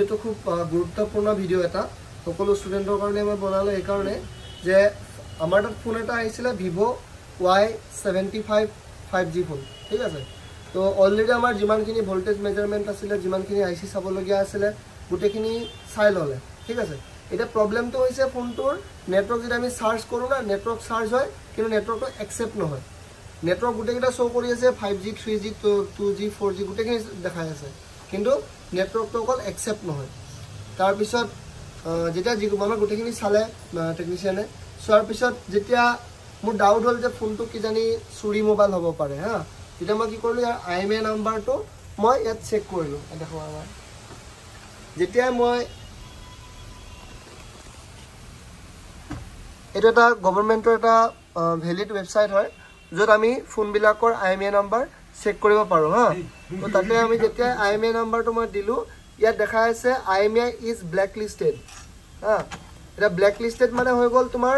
ভিডিওটো খুব গুৰুত্বপূৰ্ণ ভিডিও এটা সকলো ষ্টুডেণ্টৰ কাৰণে মই বনালো এই কাৰণে যে আমাৰ তাত ফোন এটা আহিছিলে Vivo Y75 5G ফোন ঠিক আছে তো অলৰেডি আমাৰ যিমানখিনি ভোল্টেজ মেজাৰমেন্ট আছিল যিমানখিনি আইসি চাবলগীয়া আছিল গুটেখিনি চাই ললে ঠিক আছে এটা প্ৰবলেমটো হৈছে ফোনটোৰ নেটৱৰ্ক যদি আমি সাৰ্চ কৰো না নেটৱৰ্ক সাৰ্চ হয় কিন্তু নেটৱৰ্কটো একসেপ্ট নহয় নেটৱৰ্ক গুটেকিটা শো কৰি আছে 5G 3G 2G 4G গুটেখিনি দেখাই আছে কিন্তু নেটৱৰ্কটো অকল একসেপ্ট নহয় তাৰ পিছত যেতিয়া আমাৰ গুটেখিনি চালে টেকনিশিয়ানে সোৱাৰ পিছত যেতিয়া মোৰ ডাউট হল যে ফোনটো কি জানি চুৰি মোবাইল হ'ব পাৰে হা তেতিয়া মই কি কৰিলো ইয়াৰ IMEI নাম্বাৰটো মই ইয়াত চেক কৰিলো দেখো আমাৰ যেতিয়া মই এটা এটা গভৰ্ণমেন্টৰ এটা ভ্যালিড ওয়েবসাইট হয় যত আমি ফোন বিলাকৰ IMEI নাম্বাৰ চেক কৰিব পাৰো হা তো তাতে আমি যেতিয়া IMEI নাম্বাৰটো মই দিলো ইয়াত দেখা আছে IMEI ইজ ব্ল্যাকলিস্টেড হা এটা ব্ল্যাকলিস্টেড মানে হৈ গল তোমাৰ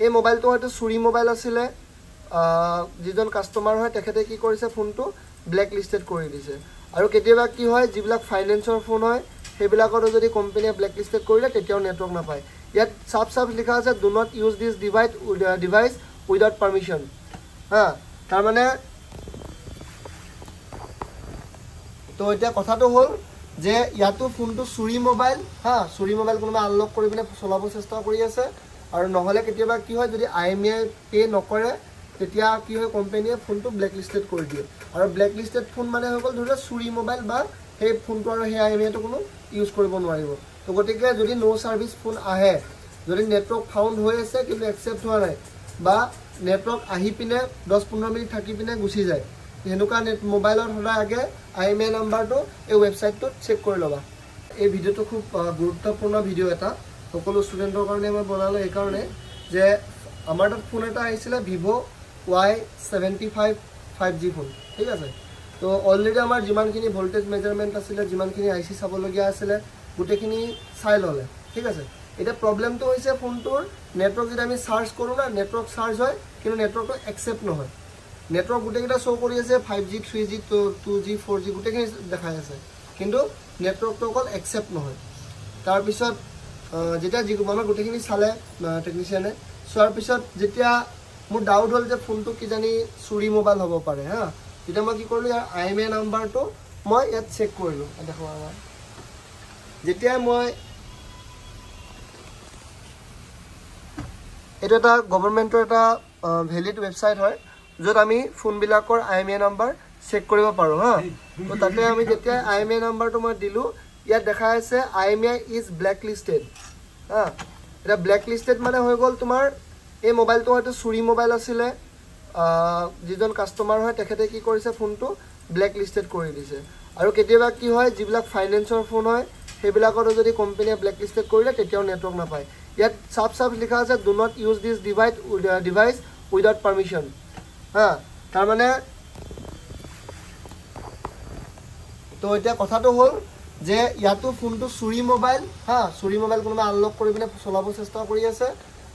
এই মোবাইলটো হয়তো চুৰি মোবাইল আছিল যিজন কাস্টমাৰ হয় তেখেতে কি কৰিছে ফোনটো ব্ল্যাকলিস্টেড কৰি দিছে আৰু কেতিয়াবা কি হয় যিবিলাক ফাইনান্সৰ ফোন হয় সেইবিলাকৰো যদি কোম্পানীয়ে ব্ল্যাকলিস্টেড কৰিলে তেতিয়াও নেটৱৰ্ক নাপায় ইয়াত সাফ লিখা আছে do not use this device without permission হা তাৰ মানে তো এতিয়া কথাটো হল যে ইয়াতো ফোনটো চুৰি মোবাইল হা চুৰি মোবাইল কোনোবা আনলক কৰি পিনে চলাব চেষ্টা কৰি আছে আৰু নহলে কেতিয়াবা কি হয় যদি IMEI পে নকৰে তেতিয়া কি হয় কোম্পানীয়ে ফোনটো ব্ল্যাকলিস্টেড কৰি দিয়ে আৰু ব্ল্যাকলিস্টেড ফোন মানে হৈ গল ধৰা চুৰি মোবাইল বা সেই ফোনটো আৰু সেই IMEI টো কোনো ইউজ কৰিব নোৱাৰিব তো গতিকে যদি নো সাৰ্ভিস ফোন আহে যদি নেটৱৰ্ক ফাউন্ড হৈ আছে কিন্তু একসেপ্ট হোৱা নাই বা নেটৱৰ্ক আহি পিনে 10-15 মিনিট থাকি পিনে গুছি যায় হেনুকা নেট মোবাইলৰ হলা আগে IMEI নাম্বাৰটো এই ওয়েবসাইটটোত চেক কৰি লবা এই ভিডিওটো খুব গুৰুত্বপূৰ্ণ ভিডিও এটা সকলো ষ্টুডেণ্টৰ কাৰণে মই বনালো এই কাৰণে যে আমাৰ তাত ফোন এটা আহিছিলে Vivo Y75 5G ফোন ঠিক আছে তো অলৰেডি আমাৰ যিমানখিনি ভোল্টেজ মেজাৰমেন্ট আছিল যিমানখিনি আইসি চাবলগীয়া আছিল গুটেখিনি চাই ললে ঠিক আছে এটা প্ৰবলেমটো হৈছে ফোনটোৰ নেটৱৰ্ক যদি আমি সাৰ্চ কৰো না নেটৱৰ্ক সাৰ্চ হয় কিন্তু নেটৱৰ্কটো একসেপ্ট নহয় নেটৱৰ্ক গুটেকিটা শো কৰি আছে 5G 3G 2G 4G গুটেখিনি দেখাই আছে কিন্তু নেটৱৰ্কটো অকল একসেপ্ট নহয় তাৰ পিছত যেতিয়া আমাৰ গুটেখিনি চালে টেকনিশিয়ানে সোৱাৰ পিছত যেতিয়া মোৰ ডাউট হল যে ফোনটো কি জানি চুৰি মোবাইল হ'ব পাৰে হা তেতিয়া মই কি কৰিলো ইয়াৰ IMEI নাম্বাৰটো মই ইয়াত চেক কৰিলো দেখো আমাৰ যেতিয়া মই এটা এটা গভৰ্ণমেন্টৰ এটা ভ্যালিড ওয়েবসাইট হয় যত আমি ফোন বিলাকৰ IMEI নাম্বাৰ চেক কৰিব পাৰো হা তো তাতে আমি যেতিয়া IMEI নাম্বাৰটো মই দিলো ইয়াত দেখা আছে IMEI ইজ ব্ল্যাকলিস্টেড হা এটা ব্ল্যাকলিস্টেড মানে হৈ গল তোমাৰ এই মোবাইলটো হয়তো চুৰি মোবাইল আছিল যিজন কাস্টমাৰ হয় তেখেতে কি কৰিছে ফোনটো ব্ল্যাকলিস্টেড কৰি দিছে আৰু কেতিয়াবা কি হয় যিবিলাক ফাইনান্সৰ ফোন হয় সেইবিলাকৰো যদি কোম্পানীয়ে ব্ল্যাকলিস্টেড কৰিলে তেতিয়াও নেটৱৰ্ক নাপায় ইয়াত সাফ লিখা আছে do not use this device without permission হা তাৰ মানে তো এতিয়া কথাটো হল যে ইয়াতো ফোনটো চুৰি মোবাইল হা চুৰি মোবাইল কোনোবা আনলক কৰি পিনে চলাব চেষ্টা কৰি আছে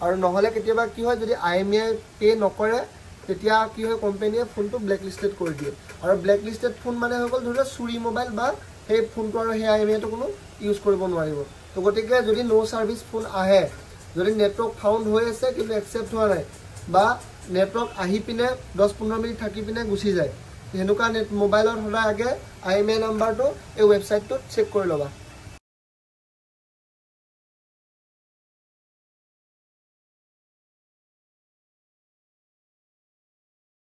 আৰু নহলে কেতিয়াবা কি হয় যদি IMEI পে নকৰে তেতিয়া কি হয় কোম্পানীয়ে ফোনটো ব্ল্যাকলিস্টেড কৰি দিয়ে আৰু ব্ল্যাকলিস্টেড ফোন মানে হৈ গল ধৰা চুৰি মোবাইল বা সেই ফোনটো আৰু সেই IMEI টো কোনো ইউজ কৰিব নোৱাৰিব তো গতিকে যদি নো সাৰ্ভিস ফোন আহে যদি নেটৱৰ্ক ফাউন্ড হৈ আছে কিন্তু একসেপ্ট হোৱা নাই বা নেটৱৰ্ক আহি পিনে 10-15 মিনিট থাকি পিনে গুছি যায় হেনুকা নেট মোবাইলৰ হলা আগে IMEI নাম্বাৰটো এই ওয়েবসাইটটোত চেক কৰি লবা